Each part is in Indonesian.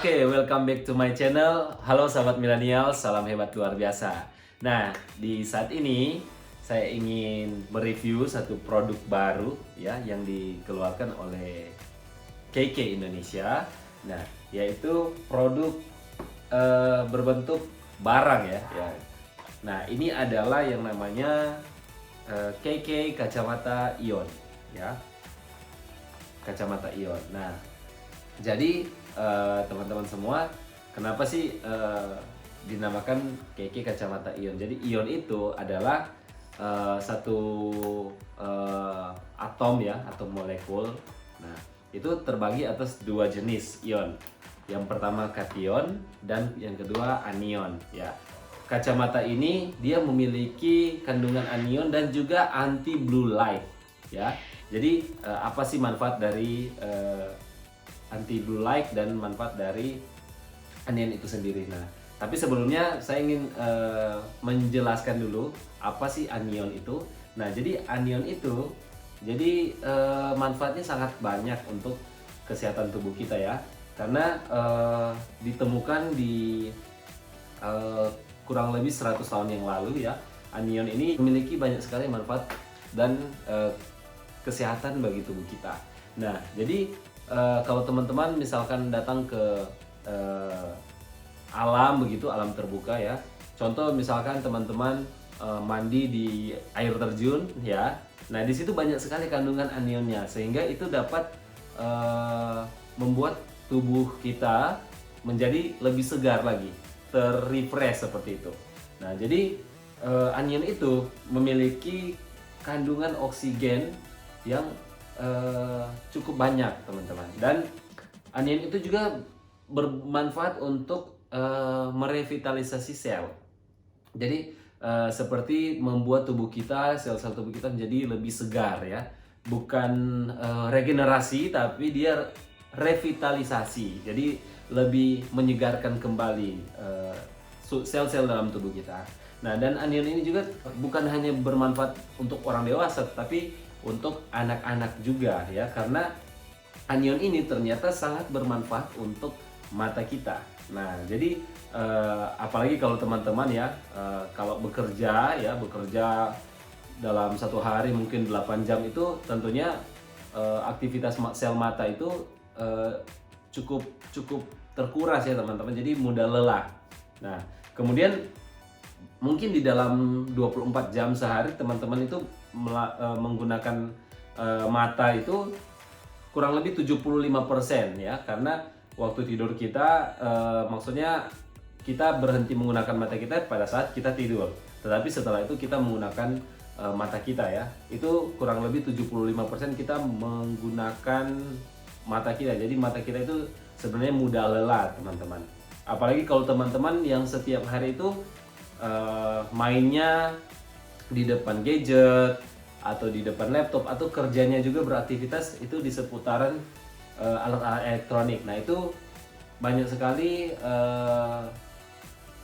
Oke, welcome back to my channel. Halo sahabat milenial, salam hebat luar biasa. Nah, di saat ini saya ingin mereview satu produk baru ya yang dikeluarkan oleh KK Indonesia. Nah, yaitu produk berbentuk barang ya. Nah, ini adalah yang namanya KK kacamata ion ya. Kacamata ion. Nah, jadi teman-teman semua, kenapa sih dinamakan KK kacamata ion? Jadi ion itu adalah satu atom ya, atom molekul. Nah, itu terbagi atas dua jenis ion. Yang pertama kation dan yang kedua anion ya. Kacamata ini dia memiliki kandungan anion dan juga anti blue light ya. Jadi apa sih manfaat dari anti blue light dan manfaat dari anion itu sendiri? Nah, tapi sebelumnya saya ingin menjelaskan dulu apa sih anion itu. Nah, jadi anion itu jadi manfaatnya sangat banyak untuk kesehatan tubuh kita ya, karena ditemukan di kurang lebih 100 tahun yang lalu ya. Anion ini memiliki banyak sekali manfaat dan kesehatan bagi tubuh kita. Nah, jadi kalau teman-teman misalkan datang ke alam begitu, alam terbuka ya. Contoh misalkan teman-teman mandi di air terjun ya. Nah, di situ banyak sekali kandungan anionnya sehingga itu dapat membuat tubuh kita menjadi lebih segar lagi, terrefresh seperti itu. Nah, jadi anion itu memiliki kandungan oksigen yang cukup banyak teman-teman, dan anion itu juga bermanfaat untuk merevitalisasi sel. Jadi seperti membuat tubuh kita, sel-sel tubuh kita menjadi lebih segar ya, bukan regenerasi tapi dia revitalisasi, jadi lebih menyegarkan kembali sel-sel dalam tubuh kita. Nah, dan anion ini juga bukan hanya bermanfaat untuk orang dewasa tapi untuk anak-anak juga ya, karena anion ini ternyata sangat bermanfaat untuk mata kita. Nah, jadi apalagi kalau teman-teman ya kalau bekerja dalam satu hari mungkin 8 jam, itu tentunya aktivitas sel mata itu cukup terkuras ya teman-teman, jadi mudah lelah. Nah, kemudian mungkin di dalam 24 jam sehari teman-teman itu menggunakan mata itu kurang lebih 75% ya, karena waktu tidur kita maksudnya kita berhenti menggunakan mata kita pada saat kita tidur, tetapi setelah itu kita menggunakan mata kita ya, itu kurang lebih 75% kita menggunakan mata kita. Jadi mata kita itu sebenarnya mudah lelah teman-teman, apalagi kalau teman-teman yang setiap hari itu mainnya di depan gadget atau di depan laptop, atau kerjanya juga beraktivitas itu di seputaran alat-alat elektronik. Nah, itu banyak sekali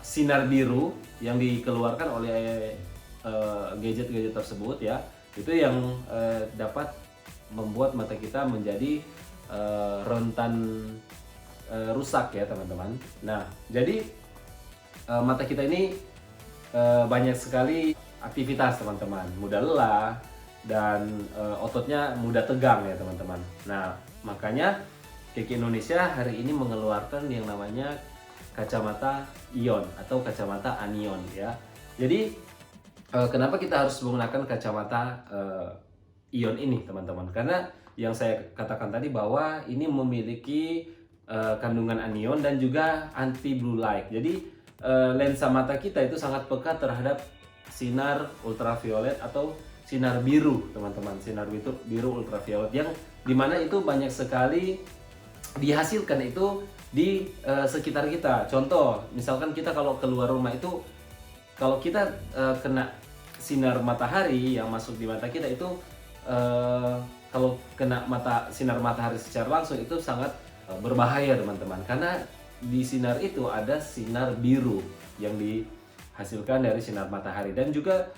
sinar biru yang dikeluarkan oleh gadget-gadget tersebut ya, itu yang dapat membuat mata kita menjadi rentan rusak ya teman-teman. Nah, jadi mata kita ini banyak sekali aktivitas teman-teman, mudah lelah dan ototnya mudah tegang ya teman-teman. Nah, makanya KK Indonesia hari ini mengeluarkan yang namanya kacamata ion atau kacamata anion ya. Jadi kenapa kita harus menggunakan kacamata ion ini teman-teman? Karena yang saya katakan tadi bahwa ini memiliki kandungan anion dan juga anti blue light. Jadi lensa mata kita itu sangat peka terhadap sinar ultraviolet atau sinar biru teman-teman, sinar biru ultraviolet yang dimana itu banyak sekali dihasilkan itu di sekitar kita. Contoh misalkan kita kalau keluar rumah itu, kalau kita kena sinar matahari yang masuk di mata kita itu kalau kena sinar matahari secara langsung itu sangat berbahaya teman-teman, karena di sinar itu ada sinar biru yang dihasilkan dari sinar matahari dan juga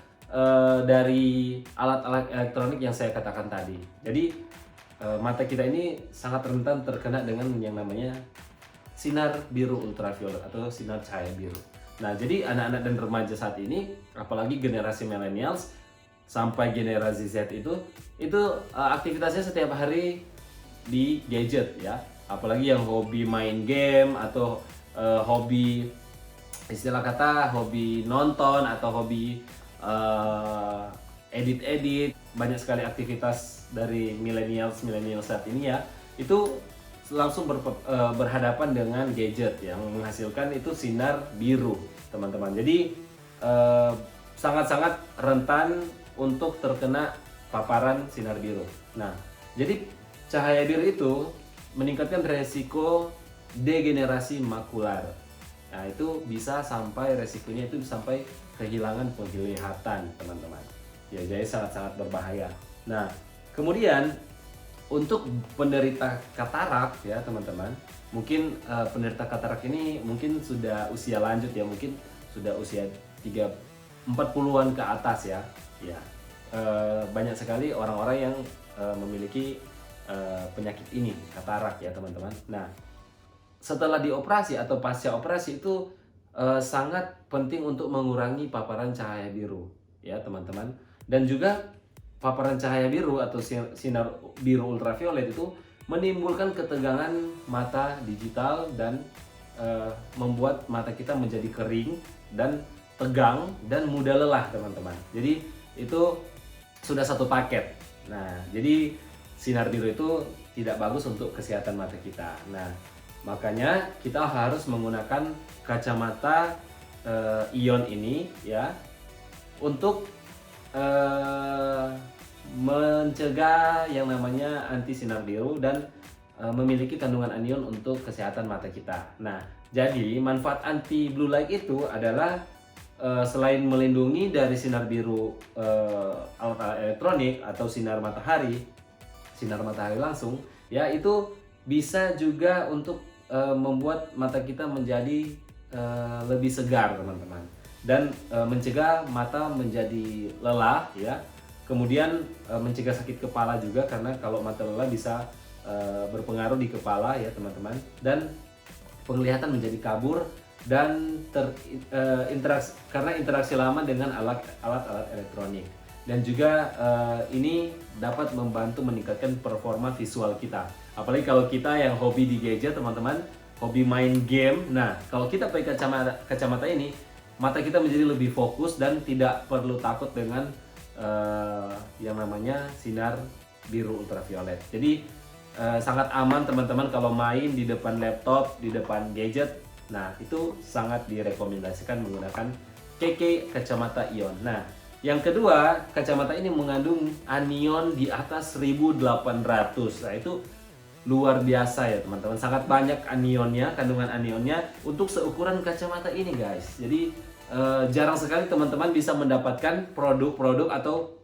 dari alat-alat elektronik yang saya katakan tadi. Jadi mata kita ini sangat rentan terkena dengan yang namanya sinar biru ultraviolet atau sinar cahaya biru. Nah, jadi anak-anak dan remaja saat ini, apalagi generasi millennials sampai generasi Z itu aktivitasnya setiap hari di gadget ya. Apalagi yang hobi main game atau hobi, istilah kata hobi nonton atau hobi edit-edit. Banyak sekali aktivitas dari millennials saat ini ya, itu langsung berhadapan dengan gadget yang menghasilkan itu sinar biru, teman-teman. Jadi sangat-sangat rentan untuk terkena paparan sinar biru. Nah, jadi cahaya biru itu meningkatkan resiko degenerasi makular. Nah, itu bisa sampai resikonya itu sampai kehilangan penglihatan, teman-teman. Ya, jadi sangat-sangat berbahaya. Nah, kemudian untuk penderita katarak ya, teman-teman. Mungkin penderita katarak ini mungkin sudah usia lanjut ya, mungkin sudah usia 40-an ke atas ya. Ya. Banyak sekali orang-orang yang memiliki penyakit ini, katarak ya, teman-teman. Nah, setelah dioperasi atau pasca operasi itu sangat penting untuk mengurangi paparan cahaya biru ya, teman-teman. Dan juga paparan cahaya biru atau sinar biru ultraviolet itu menimbulkan ketegangan mata digital dan membuat mata kita menjadi kering dan tegang dan mudah lelah, teman-teman. Jadi itu sudah satu paket. Nah, jadi sinar biru itu tidak bagus untuk kesehatan mata kita. Nah, makanya kita harus menggunakan kacamata ion ini ya, untuk mencegah yang namanya anti sinar biru dan memiliki kandungan anion untuk kesehatan mata kita. Nah, jadi manfaat anti blue light itu adalah selain melindungi dari sinar biru alat elektronik atau sinar matahari langsung, ya itu bisa juga untuk membuat mata kita menjadi lebih segar, teman-teman, dan mencegah mata menjadi lelah ya. Kemudian mencegah sakit kepala juga, karena kalau mata lelah bisa berpengaruh di kepala ya, teman-teman, dan penglihatan menjadi kabur dan karena interaksi lama dengan alat-alat elektronik. Dan juga ini dapat membantu meningkatkan performa visual kita. Apalagi kalau kita yang hobi di gadget, teman-teman, hobi main game. Nah, kalau kita pakai kacamata ini, mata kita menjadi lebih fokus dan tidak perlu takut dengan yang namanya sinar biru ultraviolet. Jadi sangat aman, teman-teman, kalau main di depan laptop, di depan gadget. Nah, itu sangat direkomendasikan menggunakan KK kacamata ion. Nah, yang kedua, kacamata ini mengandung anion di atas 1800. Nah, itu luar biasa ya, teman-teman. Sangat banyak anionnya, kandungan anionnya untuk seukuran kacamata ini, guys. Jadi jarang sekali teman-teman bisa mendapatkan produk-produk atau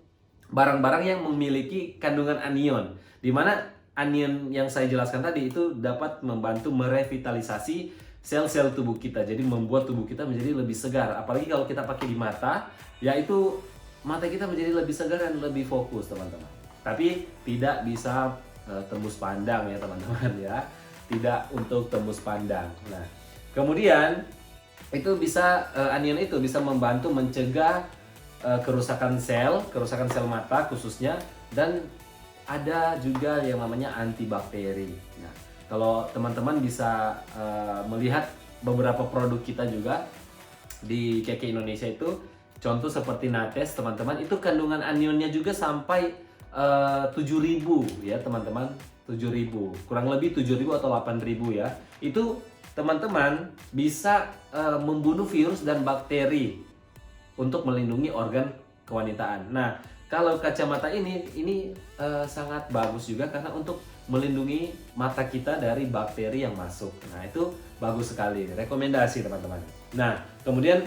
barang-barang yang memiliki kandungan anion, di mana anion yang saya jelaskan tadi itu dapat membantu merevitalisasi sel-sel tubuh kita, jadi membuat tubuh kita menjadi lebih segar. Apalagi kalau kita pakai di mata, yaitu mata kita menjadi lebih segar dan lebih fokus, teman-teman. Tapi tidak bisa tembus pandang ya, teman-teman ya, tidak untuk tembus pandang. Nah, kemudian itu bisa anion itu bisa membantu mencegah kerusakan sel mata khususnya, dan ada juga yang namanya antibakteri. Nah, kalau teman-teman bisa melihat beberapa produk kita juga di KK Indonesia itu, contoh seperti Nates, teman-teman, itu kandungan anionnya juga sampai 7.000 ya, teman-teman, 7.000, kurang lebih 7.000 atau 8.000 ya. Itu teman-teman bisa membunuh virus dan bakteri untuk melindungi organ kewanitaan. Nah, kalau kacamata ini sangat bagus juga karena untuk melindungi mata kita dari bakteri yang masuk. Nah, itu bagus sekali, rekomendasi, teman-teman. Nah, kemudian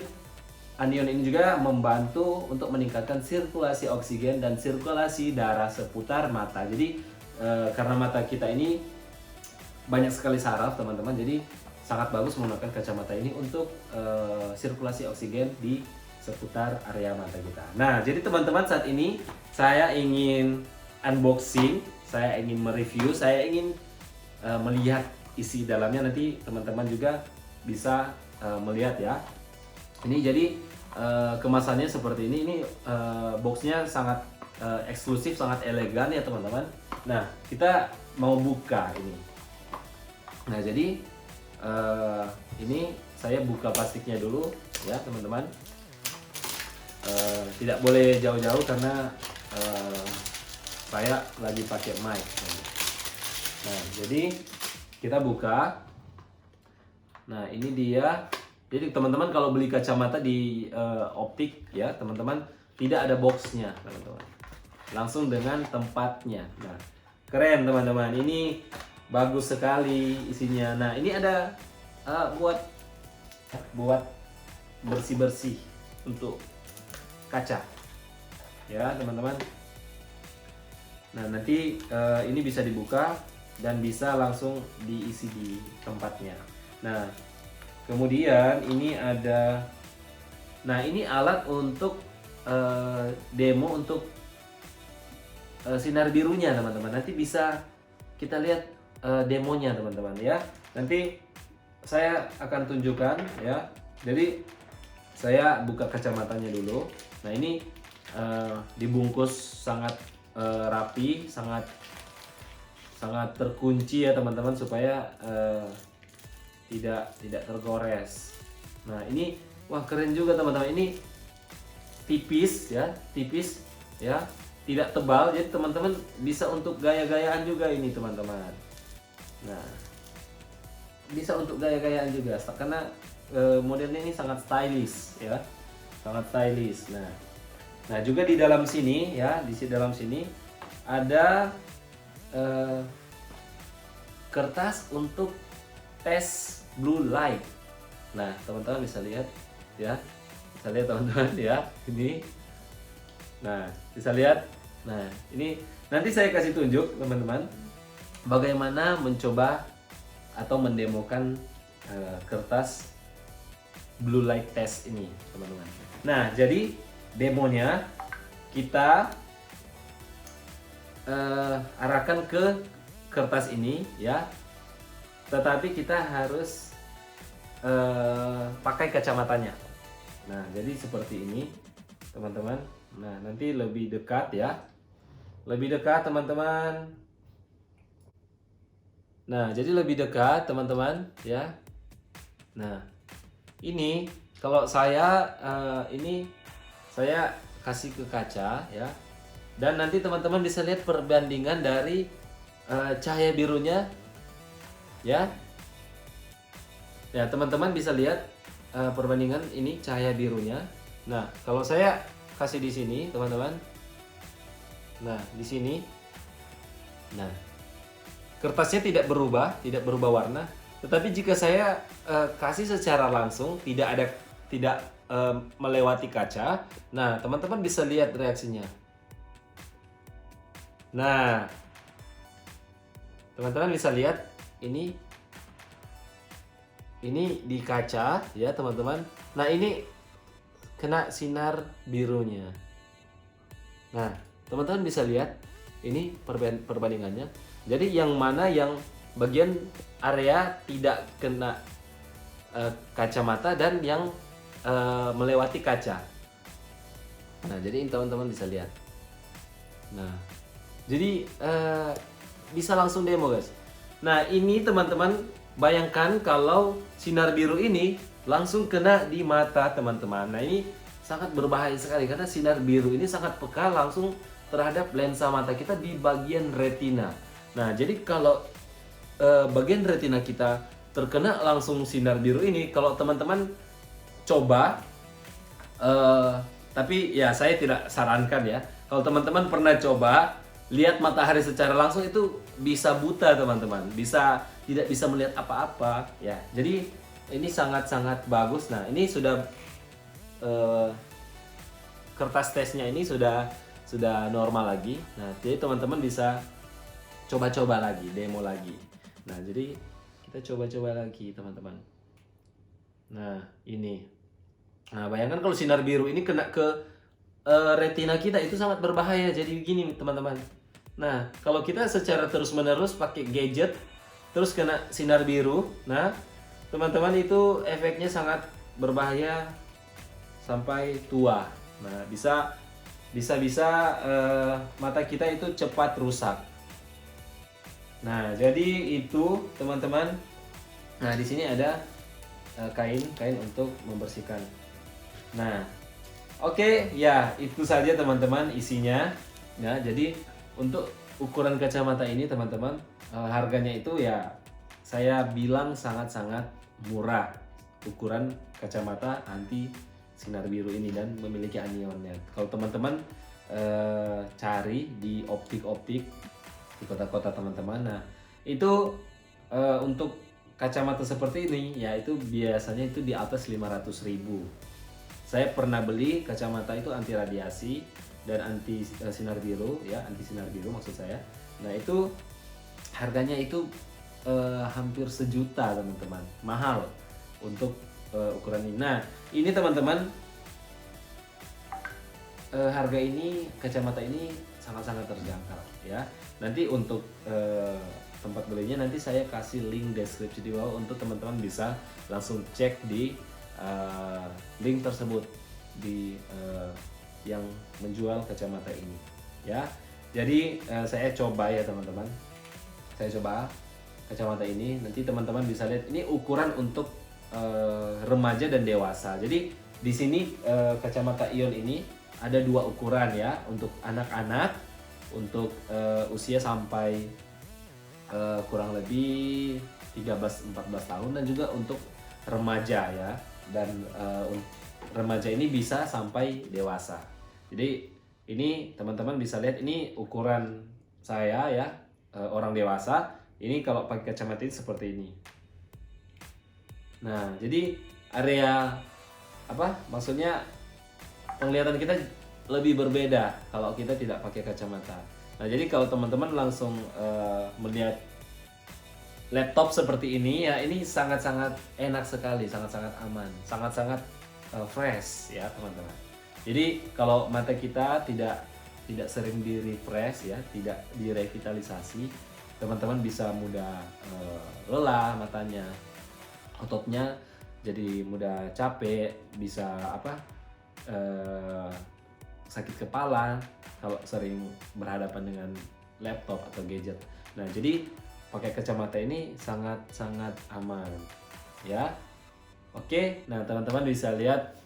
anion ini juga membantu untuk meningkatkan sirkulasi oksigen dan sirkulasi darah seputar mata. Jadi karena mata kita ini banyak sekali saraf, teman-teman, jadi sangat bagus menggunakan kacamata ini untuk sirkulasi oksigen di seputar area mata kita. Nah, jadi teman-teman, saat ini saya ingin unboxing, saya ingin mereview, saya ingin melihat isi dalamnya nanti teman-teman juga bisa melihat ya. Ini jadi kemasannya seperti ini. Ini boxnya sangat eksklusif, sangat elegan ya teman-teman. Nah, kita mau buka ini. Nah, jadi ini saya buka plastiknya dulu ya teman-teman. Tidak boleh jauh-jauh karena saya lagi pakai mic. Nah, jadi kita buka. Nah, ini dia. Jadi teman-teman kalau beli kacamata di optik ya teman-teman, tidak ada boxnya teman-teman, langsung dengan tempatnya. Nah, keren teman-teman, ini bagus sekali isinya. Nah, ini ada buat bersih-bersih untuk kaca ya teman-teman. Nah, nanti ini bisa dibuka dan bisa langsung diisi di tempatnya. Nah, kemudian ini ada, nah ini alat untuk demo untuk sinar birunya teman-teman. Nanti bisa kita lihat demonya teman-teman ya. Nanti saya akan tunjukkan ya. Jadi saya buka kacamatanya dulu. Nah, ini dibungkus sangat rapi, sangat terkunci ya teman-teman, supaya tidak tergores. Nah, ini wah keren juga teman-teman. Ini tipis ya, tidak tebal. Jadi teman-teman bisa untuk gaya-gayaan juga ini teman-teman. Nah, bisa untuk gaya-gayaan juga karena modelnya ini sangat stylish ya, sangat stylish. Nah juga di dalam sini ya, di dalam sini ada kertas untuk tes blue light. Nah, teman-teman bisa lihat ya, bisa lihat teman-teman ya, ini. Nah, bisa lihat. Nah, ini nanti saya kasih tunjuk teman-teman bagaimana mencoba atau mendemokan kertas blue light test ini teman-teman. Nah, jadi demonya kita arahkan ke kertas ini ya, tetapi kita harus pakai kacamatanya. Nah, jadi seperti ini teman-teman. Nah, nanti lebih dekat ya, lebih dekat teman-teman. Nah, jadi lebih dekat teman-teman ya. Nah, ini kalau saya ini saya kasih ke kaca ya, dan nanti teman-teman bisa lihat perbandingan dari cahaya birunya ya. Ya, teman-teman bisa lihat perbandingan ini cahaya birunya. Nah, kalau saya kasih di sini teman-teman, nah di sini, nah kertasnya tidak berubah warna. Tetapi jika saya kasih secara langsung, tidak melewati kaca, nah teman-teman bisa lihat reaksinya. Nah, teman-teman bisa lihat ini di kaca ya teman-teman. Nah, ini kena sinar birunya. Nah, teman-teman bisa lihat ini perbandingannya. Jadi yang mana yang bagian area tidak kena kacamata dan yang melewati kaca. Nah, jadi teman-teman bisa lihat. Nah, jadi bisa langsung demo guys. Nah, ini teman-teman bayangkan kalau sinar biru ini langsung kena di mata teman-teman. Nah, ini sangat berbahaya sekali karena sinar biru ini sangat peka langsung terhadap lensa mata kita di bagian retina. Nah, jadi kalau bagian retina kita terkena langsung sinar biru ini, kalau teman-teman coba, tapi ya saya tidak sarankan ya. Kalau teman-teman pernah coba lihat matahari secara langsung, itu bisa buta teman-teman, tidak bisa melihat apa-apa ya. Jadi ini sangat-sangat bagus. Nah, ini sudah kertas tesnya ini sudah normal lagi. Nah, jadi teman-teman bisa coba-coba lagi, demo lagi. Nah, jadi kita coba-coba lagi teman-teman. Nah, ini. Nah, bayangkan kalau sinar biru ini kena ke retina kita, itu sangat berbahaya. Jadi begini teman-teman. Nah, kalau kita secara terus-menerus pakai gadget terus kena sinar biru. Nah, teman-teman, itu efeknya sangat berbahaya sampai tua. Nah, bisa mata kita itu cepat rusak. Nah, jadi itu teman-teman. Nah, di sini ada kain untuk membersihkan. Nah, oke, ya itu saja teman-teman isinya. Ya, jadi untuk ukuran kacamata ini teman-teman, harganya itu ya saya bilang sangat-sangat murah. Ukuran kacamata anti sinar biru ini dan memiliki anionnya. Kalau teman-teman cari di optik-optik di kota-kota teman-teman, nah itu untuk kacamata seperti ini ya itu biasanya itu di atas 500.000. Saya pernah beli kacamata itu anti radiasi dan anti sinar biru, ya anti sinar biru maksud saya. Nah itu harganya itu hampir 1 juta teman-teman, mahal untuk ukuran ini. Nah ini teman-teman, harga ini kacamata ini sangat-sangat terjangkau ya. Nanti untuk tempat belinya nanti saya kasih link deskripsi di bawah untuk teman-teman bisa langsung cek di link tersebut di yang menjual kacamata ini ya. Jadi saya coba ya teman-teman, saya coba kacamata ini, nanti teman-teman bisa lihat ini ukuran untuk remaja dan dewasa. Jadi di sini kacamata Ion ini ada 2 ukuran ya, untuk anak-anak, untuk usia sampai kurang lebih 13-14 tahun, dan juga untuk remaja ya. Dan remaja ini bisa sampai dewasa. Jadi ini teman-teman bisa lihat ini ukuran saya ya, orang dewasa. Ini kalau pakai kacamata ini seperti ini. Nah, jadi area maksudnya penglihatan kita lebih berbeda kalau kita tidak pakai kacamata. Nah, jadi kalau teman-teman langsung melihat laptop seperti ini ya, ini sangat-sangat enak sekali, sangat-sangat aman, sangat-sangat fresh ya teman-teman. Jadi kalau mata kita tidak sering di refresh ya, tidak direvitalisasi, teman-teman bisa mudah lelah matanya, ototnya jadi mudah capek, bisa sakit kepala kalau sering berhadapan dengan laptop atau gadget. Nah, jadi pakai kacamata ini sangat-sangat aman ya. Oke, nah teman-teman bisa lihat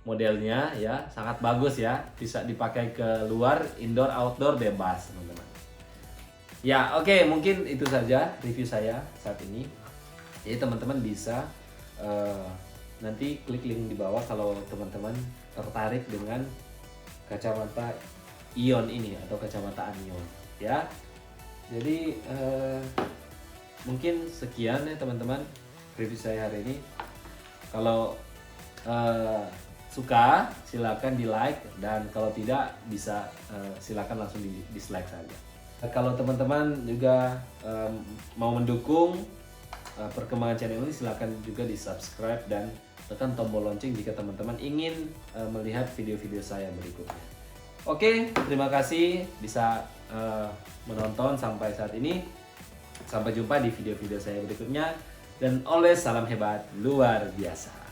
modelnya ya, sangat bagus ya, bisa dipakai ke luar, indoor, outdoor, bebas teman-teman. Ya oke, mungkin itu saja review saya saat ini. Jadi teman-teman bisa nanti klik link di bawah kalau teman-teman tertarik dengan kacamata Ion ini atau kacamata anion ya. Jadi mungkin sekian ya teman-teman review saya hari ini. Kalau suka silakan di like, dan kalau tidak bisa silakan langsung di dislike saja. Kalau teman-teman juga mau mendukung perkembangan channel ini, silakan juga di subscribe dan tekan tombol lonceng jika teman-teman ingin melihat video-video saya berikutnya. Oke, terima kasih bisa menonton sampai saat ini. Sampai jumpa di video-video saya berikutnya, dan always salam hebat luar biasa.